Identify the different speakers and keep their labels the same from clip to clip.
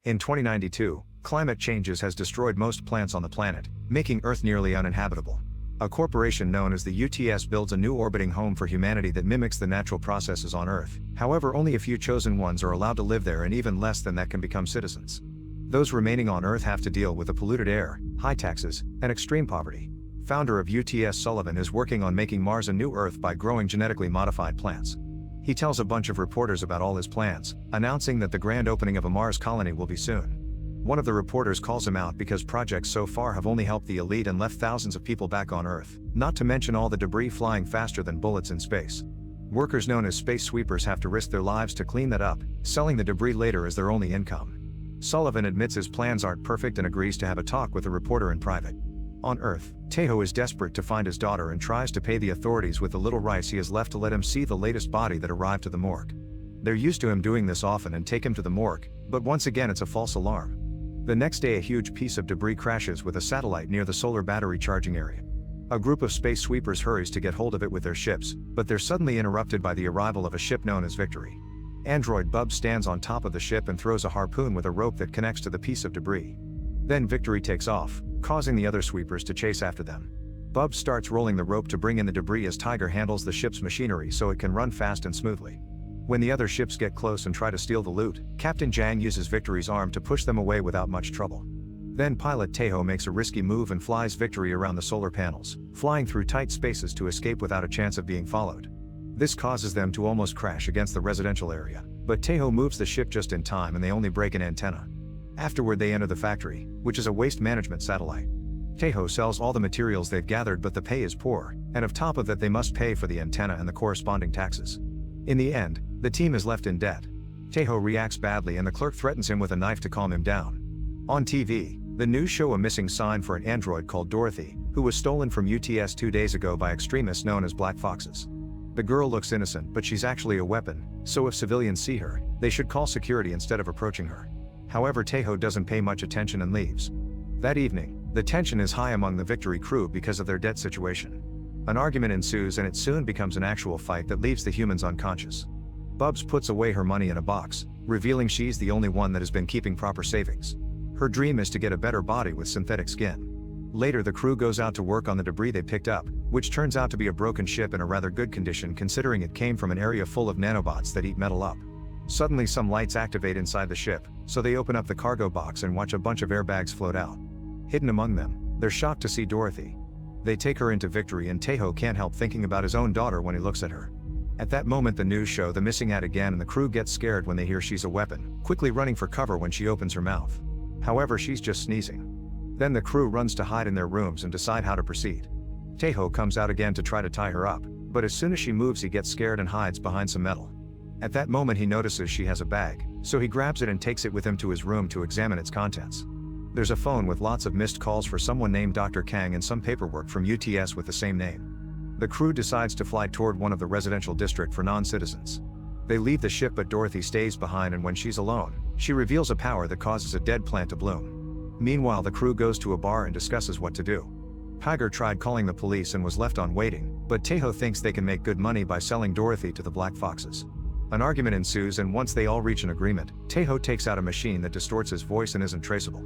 Speaker 1: In 2092, climate changes has destroyed most plants on the planet, making Earth nearly uninhabitable. A corporation known as the UTS builds a new orbiting home for humanity that mimics the natural processes on Earth. However, only a few chosen ones are allowed to live there, and even less than that can become citizens. Those remaining on Earth have to deal with the polluted air, high taxes, and extreme poverty. Founder of UTS Sullivan is working on making Mars a new Earth by growing genetically modified plants. He tells a bunch of reporters about all his plans, announcing that the grand opening of a Mars colony will be soon. One of the reporters calls him out because projects so far have only helped the elite and left thousands of people back on Earth, not to mention all the debris flying faster than bullets in space. Workers known as space sweepers have to risk their lives to clean that up, selling the debris later as their only income. Sullivan admits his plans aren't perfect and agrees to have a talk with the reporter in private. On Earth, Tejo is desperate to find his daughter and tries to pay the authorities with the little rice he has left to let him see the latest body that arrived to the morgue. They're used to him doing this often and take him to the morgue, but once again it's a false alarm. The next day a huge piece of debris crashes with a satellite near the solar battery charging area. A group of space sweepers hurries to get hold of it with their ships, but they're suddenly interrupted by the arrival of a ship known as Victory. Android Bub stands on top of the ship and throws a harpoon with a rope that connects to the piece of debris. Then Victory takes off, causing the other sweepers to chase after them. Bub starts rolling the rope to bring in the debris as Tiger handles the ship's machinery so it can run fast and smoothly. When the other ships get close and try to steal the loot, Captain Jang uses Victory's arm to push them away without much trouble. Then pilot Tejo makes a risky move and flies Victory around the solar panels, flying through tight spaces to escape without a chance of being followed. This causes them to almost crash against the residential area, but Tejo moves the ship just in time and they only break an antenna. Afterward they enter the factory, which is a waste management satellite. Tejo sells all the materials they've gathered, but the pay is poor, and on top of that they must pay for the antenna and the corresponding taxes. In the end, the team is left in debt. Tejo reacts badly and the clerk threatens him with a knife to calm him down. On TV, the news show a missing sign for an android called Dorothy, who was stolen from UTS 2 days ago by extremists known as Black Foxes. The girl looks innocent, but she's actually a weapon, so if civilians see her, they should call security instead of approaching her. However, Tejo doesn't pay much attention and leaves. That evening, the tension is high among the Victory crew because of their debt situation. An argument ensues and it soon becomes an actual fight that leaves the humans unconscious. Bubs puts away her money in a box, revealing she's the only one that has been keeping proper savings. Her dream is to get a better body with synthetic skin. Later the crew goes out to work on the debris they picked up, which turns out to be a broken ship in a rather good condition considering it came from an area full of nanobots that eat metal up. Suddenly some lights activate inside the ship, so they open up the cargo box and watch a bunch of airbags float out. Hidden among them, they're shocked to see Dorothy. They take her into Victory and Tejo can't help thinking about his own daughter when he looks at her. At that moment the news show the missing ad again and the crew gets scared when they hear she's a weapon, quickly running for cover when she opens her mouth. However, she's just sneezing. Then the crew runs to hide in their rooms and decide how to proceed. Tejo comes out again to try to tie her up, but as soon as she moves he gets scared and hides behind some metal. At that moment he notices she has a bag, so he grabs it and takes it with him to his room to examine its contents. There's a phone with lots of missed calls for someone named Dr. Kang and some paperwork from UTS with the same name. The crew decides to fly toward one of the residential district for non-citizens. They leave the ship but Dorothy stays behind, and when she's alone, she reveals a power that causes a dead plant to bloom. Meanwhile the crew goes to a bar and discusses what to do. Tiger tried calling the police and was left on waiting, but Tejo thinks they can make good money by selling Dorothy to the Black Foxes. An argument ensues and once they all reach an agreement, Tejo takes out a machine that distorts his voice and isn't traceable.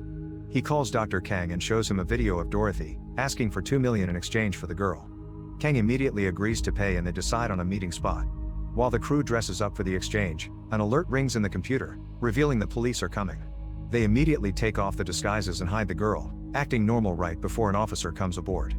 Speaker 1: He calls Dr. Kang and shows him a video of Dorothy, asking for $2 million in exchange for the girl. Kang immediately agrees to pay and they decide on a meeting spot. While the crew dresses up for the exchange, an alert rings in the computer, revealing that police are coming. They immediately take off the disguises and hide the girl, acting normal right before an officer comes aboard.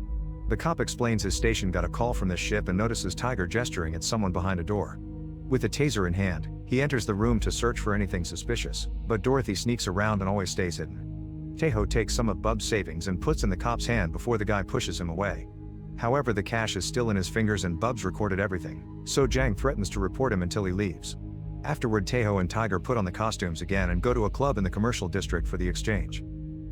Speaker 1: The cop explains his station got a call from this ship and notices Tiger gesturing at someone behind a door. With a taser in hand, he enters the room to search for anything suspicious, but Dorothy sneaks around and always stays hidden. Tejo takes some of Bub's savings and puts in the cop's hand before the guy pushes him away. However, the cash is still in his fingers and Bub's recorded everything, so Jang threatens to report him until he leaves. Afterward Tejo and Tiger put on the costumes again and go to a club in the commercial district for the exchange.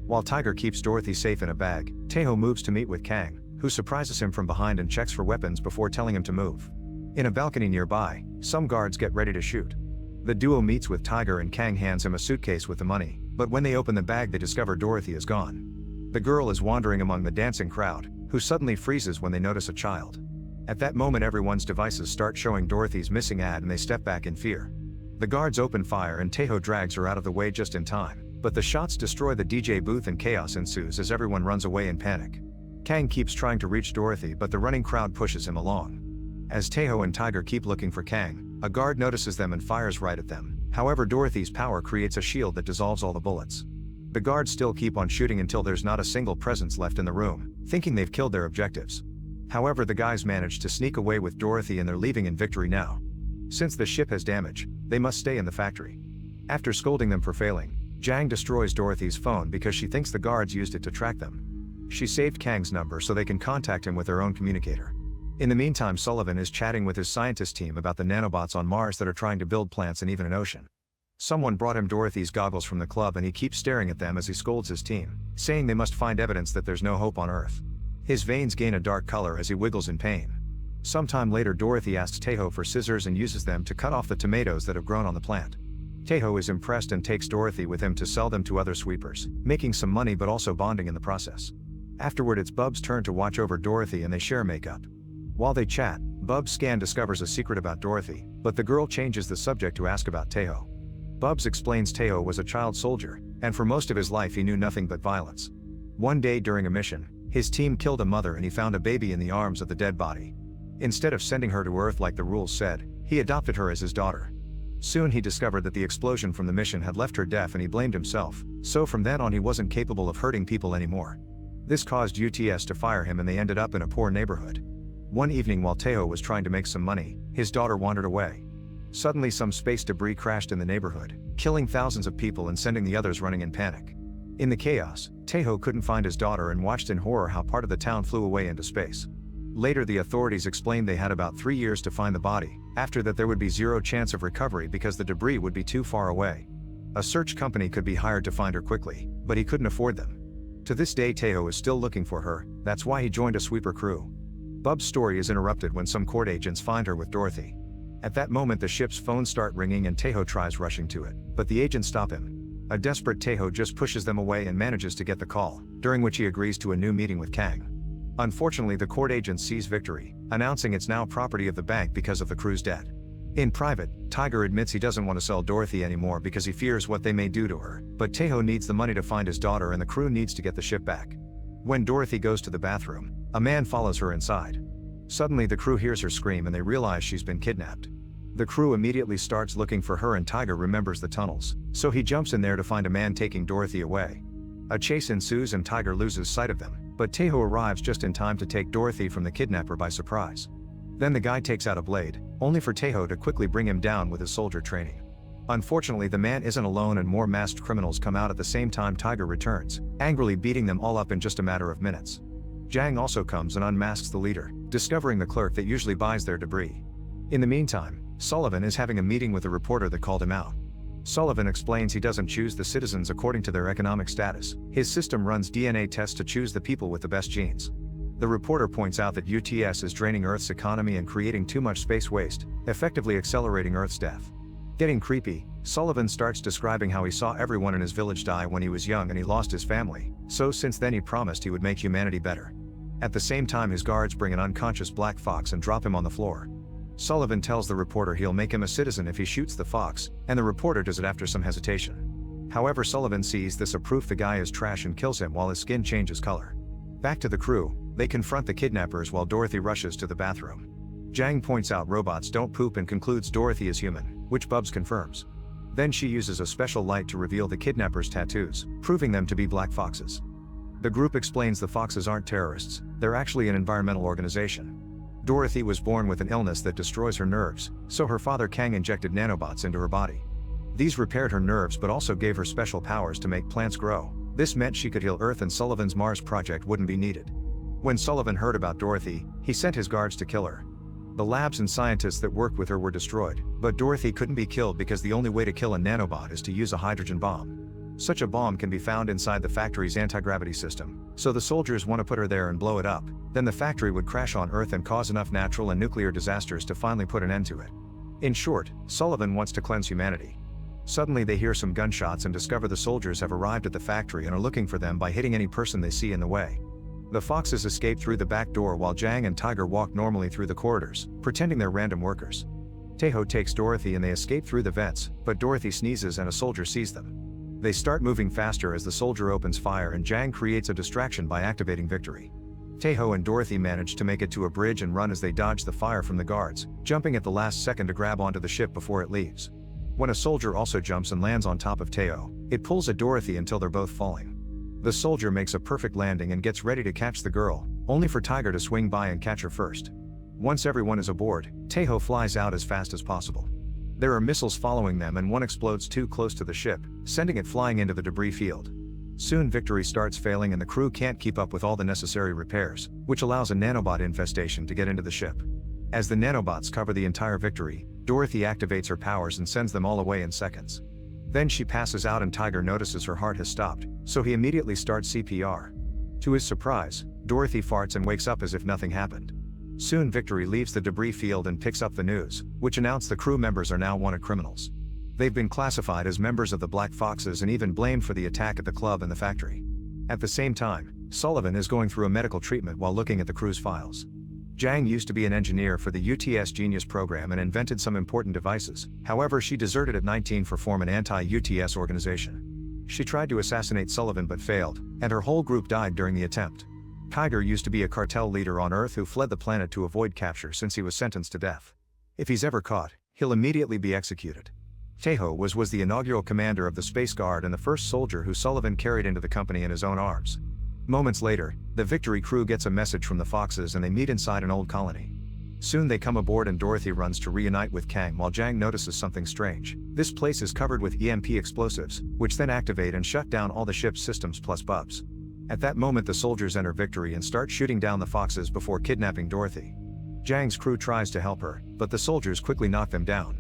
Speaker 1: While Tiger keeps Dorothy safe in a bag, Tejo moves to meet with Kang, who surprises him from behind and checks for weapons before telling him to move. In a balcony nearby, some guards get ready to shoot. The duo meets with Tiger and Kang hands him a suitcase with the money, but when they open the bag they discover Dorothy is gone. The girl is wandering among the dancing crowd, who suddenly freezes when they notice a child. At that moment everyone's devices start showing Dorothy's missing ad and they step back in fear. The guards open fire and Tejo drags her out of the way just in time, But the shots destroy the DJ booth and chaos ensues as everyone runs away in panic. Kang keeps trying to reach Dorothy, but the running crowd pushes him along. As Taeho and Tiger keep looking for Kang, a guard notices them and fires right at them. However, Dorothy's power creates a shield that dissolves all the bullets. The guards still keep on shooting until there's not a single presence left in the room, thinking they've killed their objectives. However, the guys manage to sneak away with Dorothy and they're leaving in victory now. Since the ship has damage, they must stay in the factory. After scolding them for failing, Jang destroys Dorothy's phone because she thinks the guards used it to track them. She saved Kang's number so they can contact him with their own communicator. In the meantime, Sullivan is chatting with his scientist team about the nanobots on Mars that are trying to build plants and even an ocean. Someone brought him Dorothy's goggles from the club and he keeps staring at them as he scolds his team, saying they must find evidence that there's no hope on Earth. His veins gain a dark color as he wiggles in pain. Sometime later, Dorothy asks Taeho for scissors and uses them to cut off the tomatoes that have grown on the plant. Taeho is impressed and takes Dorothy with him to sell them to other sweepers, making some money but also bonding in the process. Afterward, it's Bub's turn to watch over Dorothy and they share makeup. While they chat, Bub's scan discovers a secret about Dorothy, but the girl changes the subject to ask about Taeho. Bubs explains Taeho was a child soldier, and for most of his life he knew nothing but violence. One day during a mission, his team killed a mother and he found a baby in the arms of the dead body. Instead of sending her to Earth like the rules said, he adopted her as his daughter. Soon he discovered that the explosion from the mission had left her deaf and he blamed himself, so from then on he wasn't capable of hurting people anymore. This caused UTS to fire him and they ended up in a poor neighborhood. One evening while Taeho was trying to make some money, his daughter wandered away. Suddenly some space debris crashed in the neighborhood, killing thousands of people and sending the others running in panic. In the chaos, Taeho couldn't find his daughter and watched in horror how part of the town flew away into space. Later the authorities explained they had about 3 years to find the body, after that there would be zero chance of recovery because the debris would be too far away. A search company could be hired to find her quickly, but he couldn't afford them. To this day Taeho is still looking for her, that's why he joined a sweeper crew. Bub's story is interrupted when some court agents find her with Dorothy. At that moment the ship's phones start ringing and Taeho tries rushing to it, but the agents stop him. A desperate Taeho just pushes them away and manages to get the call, during which he agrees to a new meeting with Kang. Unfortunately the court agent sees victory, announcing it's now property of the bank because of the crew's debt. In private, Tiger admits he doesn't want to sell Dorothy anymore because he fears what they may do to her, but Taeho needs the money to find his daughter and the crew needs to get the ship back. When Dorothy goes to the bathroom, a man follows her inside. Suddenly the crew hears her scream and they realize she's been kidnapped. The crew immediately starts looking for her and Tiger remembers the tunnels, so he jumps in there to find a man taking Dorothy away. A chase ensues and Tiger loses sight of them, but Taeho arrives just in time to take Dorothy from the kidnapper by surprise. Then the guy takes out a blade, only for Taeho to quickly bring him down with his soldier training. Unfortunately the man isn't alone and more masked criminals come out at the same time Tiger returns, angrily beating them all up in just a matter of minutes. Jang also comes and unmasks the leader, discovering the clerk that usually buys their debris. In the meantime, Sullivan is having a meeting with a reporter that called him out. Sullivan explains he doesn't choose the citizens according to their economic status, his system runs DNA tests to choose the people with the best genes. The reporter points out that UTS is draining Earth's economy and creating too much space waste, effectively accelerating Earth's death. Getting creepy, Sullivan starts describing how he saw everyone in his village die when he was young and he lost his family, so since then he promised he would make humanity better. At the same time his guards bring an unconscious black fox and drop him on the floor. Sullivan tells the reporter he'll make him a citizen if he shoots the fox, and the reporter does it after some hesitation. However, Sullivan sees this as proof the guy is trash and kills him while his skin changes color. Back to the crew, they confront the kidnappers while Dorothy rushes to the bathroom. Jang points out robots don't poop and concludes Dorothy is human, which Bubs confirms. Then she uses a special light to reveal the kidnappers' tattoos, proving them to be black foxes. The group explains the foxes aren't terrorists, they're actually an environmental organization. Dorothy was born with an illness that destroys her nerves, so her father Kang injected nanobots into her body. These repaired her nerves but also gave her special powers to make plants grow. This meant she could heal Earth and Sullivan's Mars project wouldn't be needed. When Sullivan heard about Dorothy, he sent his guards to kill her. The labs and scientists that worked with her were destroyed, but Dorothy couldn't be killed because the only way to kill a nanobot is to use a hydrogen bomb. Such a bomb can be found inside the factory's anti-gravity system, so the soldiers want to put her there and blow it up, then the factory would crash on Earth and cause enough natural and nuclear disasters to finally put an end to it. In short, Sullivan wants to cleanse humanity. Suddenly they hear some gunshots and discover the soldiers have arrived at the factory and are looking for them by hitting any person they see in the way. The foxes escape through the back door while Jang and Tiger walk normally through the corridors, pretending they're random workers. Taeho takes Dorothy and they escape through the vents, but Dorothy sneezes and a soldier sees them. They start moving faster as the soldier opens fire and Jang creates a distraction by activating Victory. Taeho and Dorothy manage to make it to a bridge and run as they dodge the fire from the guards, jumping at the last second to grab onto the ship before it leaves. When a soldier also jumps and lands on top of Taeho, it pulls at Dorothy until they're both falling. The soldier makes a perfect landing and gets ready to catch the girl, only for Tiger to swing by and catch her first. Once everyone is aboard, Taeho flies out as fast as possible. There are missiles following them and one explodes too close to the ship, sending it flying into the debris field. Soon Victory starts failing and the crew can't keep up with all the necessary repairs, which allows a nanobot infestation to get into the ship. As the nanobots cover the entire Victory, Dorothy activates her powers and sends them all away in seconds. Then she passes out and Tiger notices her heart has stopped, so he immediately starts CPR. To his surprise, Dorothy farts and wakes up as if nothing happened. Soon Victory leaves the debris field and picks up the news, which announced the crew members are now wanted criminals. They've been classified as members of the Black Foxes and even blamed for the attack at the club and the factory. At the same time, Sullivan is going through a medical treatment while looking at the crew's files. Jang used to be an engineer for the UTS Genius program and invented some important devices, however she deserted at 19 for form an anti-UTS organization. She tried to assassinate Sullivan but failed, and her whole group died during the attempt. Tiger used to be a cartel leader on Earth who fled the planet to avoid capture since he was sentenced to death. If he's ever caught, he'll immediately be executed. Taeho was the inaugural commander of the Space Guard and the first soldier who Sullivan carried into the company in his own arms. Moments later, the Victory crew gets a message from the Foxes and they meet inside an old colony. Soon they come aboard and Dorothy runs to reunite with Kang while Jang notices something strange. This place is covered with EMP explosives, which then activate and shut down all the ship's systems plus Bubs. At that moment the soldiers enter Victory and start shooting down the Foxes before kidnapping Dorothy. Jang's crew tries to help her, but the soldiers quickly knock them down.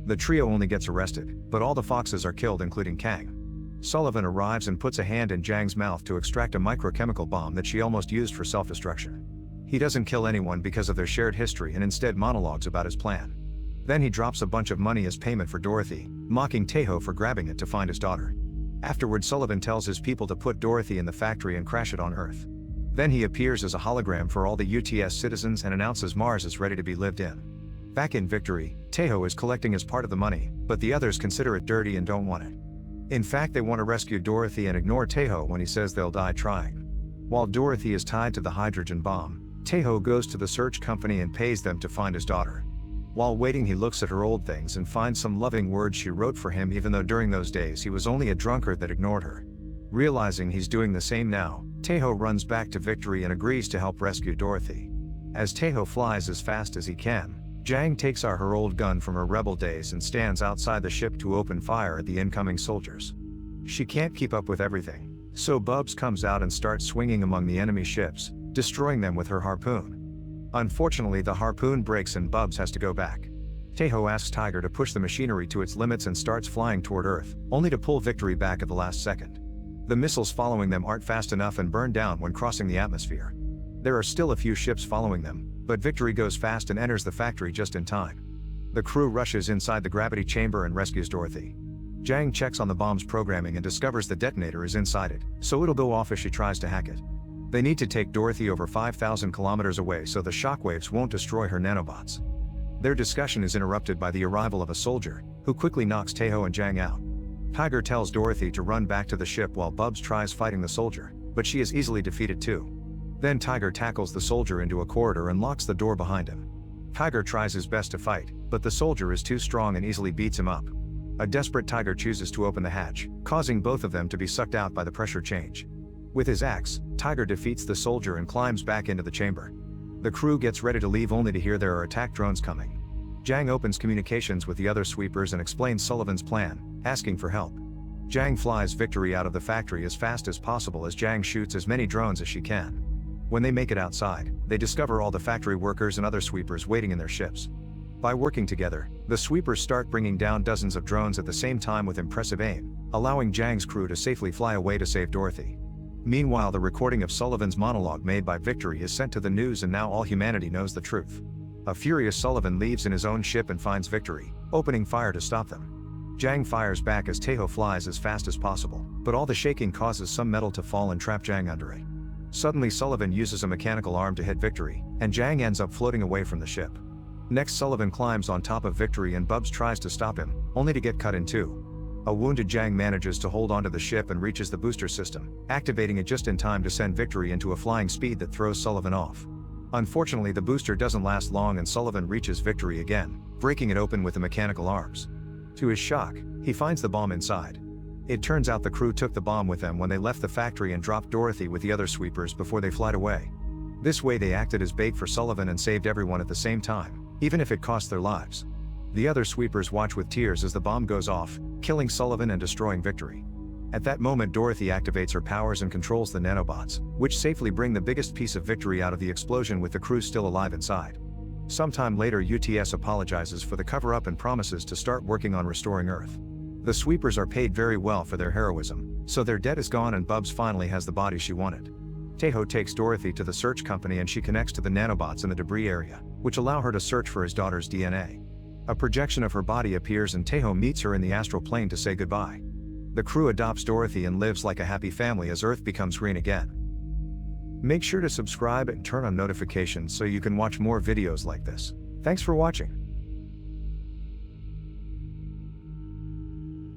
Speaker 1: The trio only gets arrested, but all the Foxes are killed including Kang. Sullivan arrives and puts a hand in Jang's mouth to extract a microchemical bomb that she almost used for self-destruction. He doesn't kill anyone because of their shared history and instead monologues about his plan. Then he drops a bunch of money as payment for Dorothy, mocking Taeho for grabbing it to find his daughter. Afterward Sullivan tells his people to put Dorothy in the factory and crash it on Earth. Then he appears as a hologram for all the UTS citizens and announces Mars is ready to be lived in. Back in Victory, Taeho is collecting his part of the money, but the others consider it dirty and don't want it. In fact they want to rescue Dorothy and ignore Taeho when he says they'll die trying. While Dorothy is tied to the hydrogen bomb, Taeho goes to the search company and pays them to find his daughter. While waiting he looks at her old things and finds some loving words she wrote for him even though during those days he was only a drunkard that ignored her. Realizing he's doing the same now, Taeho runs back to Victory and agrees to help rescue Dorothy. As Taeho flies as fast as he can, Jang takes out her old gun from her rebel days and stands outside the ship to open fire at the incoming soldiers. She can't keep up with everything, so Bubs comes out and starts swinging among the enemy ships, destroying them with her harpoon. Unfortunately the harpoon breaks and Bubs has to go back. Taeho asks Tiger to push the machinery to its limits and starts flying toward Earth, only to pull Victory back at the last second. The missiles following them aren't fast enough and burn down when crossing the atmosphere. There are still a few ships following them, but Victory goes fast and enters the factory just in time. The crew rushes inside the gravity chamber and rescues Dorothy. Jang checks on the bomb's programming and discovers the detonator is inside it, so it'll go off if she tries to hack it. They need to take Dorothy over 5,000 kilometers away so the shockwaves won't destroy her nanobots. Their discussion is interrupted by the arrival of a soldier, who quickly knocks Taeho and Jang out. Tiger tells Dorothy to run back to the ship while Bubs tries fighting the soldier, but she is easily defeated too. Then Tiger tackles the soldier into a corridor and locks the door behind him. Tiger tries his best to fight, but the soldier is too strong and easily beats him up. A desperate Tiger chooses to open the hatch, causing both of them to be sucked out by the pressure change. With his axe, Tiger defeats the soldier and climbs back into the chamber. The crew gets ready to leave only to hear there are attack drones coming. Jang opens communications with the other sweepers and explains Sullivan's plan, asking for help. Jang flies Victory out of the factory as fast as possible as Jang shoots as many drones as she can. When they make it outside, they discover all the factory workers and other sweepers waiting in their ships. By working together, the sweepers start bringing down dozens of drones at the same time with impressive aim, allowing Jang's crew to safely fly away to save Dorothy. Meanwhile, the recording of Sullivan's monologue made by Victory is sent to the news and now all humanity knows the truth. A furious Sullivan leaves in his own ship and finds Victory, opening fire to stop them. Jang fires back as Taeho flies as fast as possible, but all the shaking causes some metal to fall and trap Jang under it. Suddenly Sullivan uses a mechanical arm to hit Victory, and Jang ends up floating away from the ship. Next Sullivan climbs on top of Victory and Bubs tries to stop him, only to get cut in two. A wounded Jang manages to hold onto the ship and reaches the booster system, activating it just in time to send Victory into a flying speed that throws Sullivan off. Unfortunately, the booster doesn't last long and Sullivan reaches Victory again, breaking it open with the mechanical arms. To his shock, he finds the bomb inside. It turns out the crew took the bomb with them when they left the factory and dropped Dorothy with the other sweepers before they fled away. This way they acted as bait for Sullivan and saved everyone at the same time, even if it cost their lives. The other sweepers watch with tears as the bomb goes off, killing Sullivan and destroying Victory. At that moment, Dorothy activates her powers and controls the nanobots, which safely bring the biggest piece of Victory out of the explosion with the crew still alive inside. Sometime later, UTS apologizes for the cover-up and promises to start working on restoring Earth. The sweepers are paid very well for their heroism, so their debt is gone and Bubs finally has the body she wanted. Taeho takes Dorothy to the search company and she connects to the nanobots in the debris area, which allow her to search for his daughter's DNA. A projection of her body appears and Taeho meets her in the astral plane to say goodbye. The crew adopts Dorothy and lives like a happy family as Earth becomes green again. Make sure to subscribe and turn on notifications so you can watch more videos like this. Thanks for watching.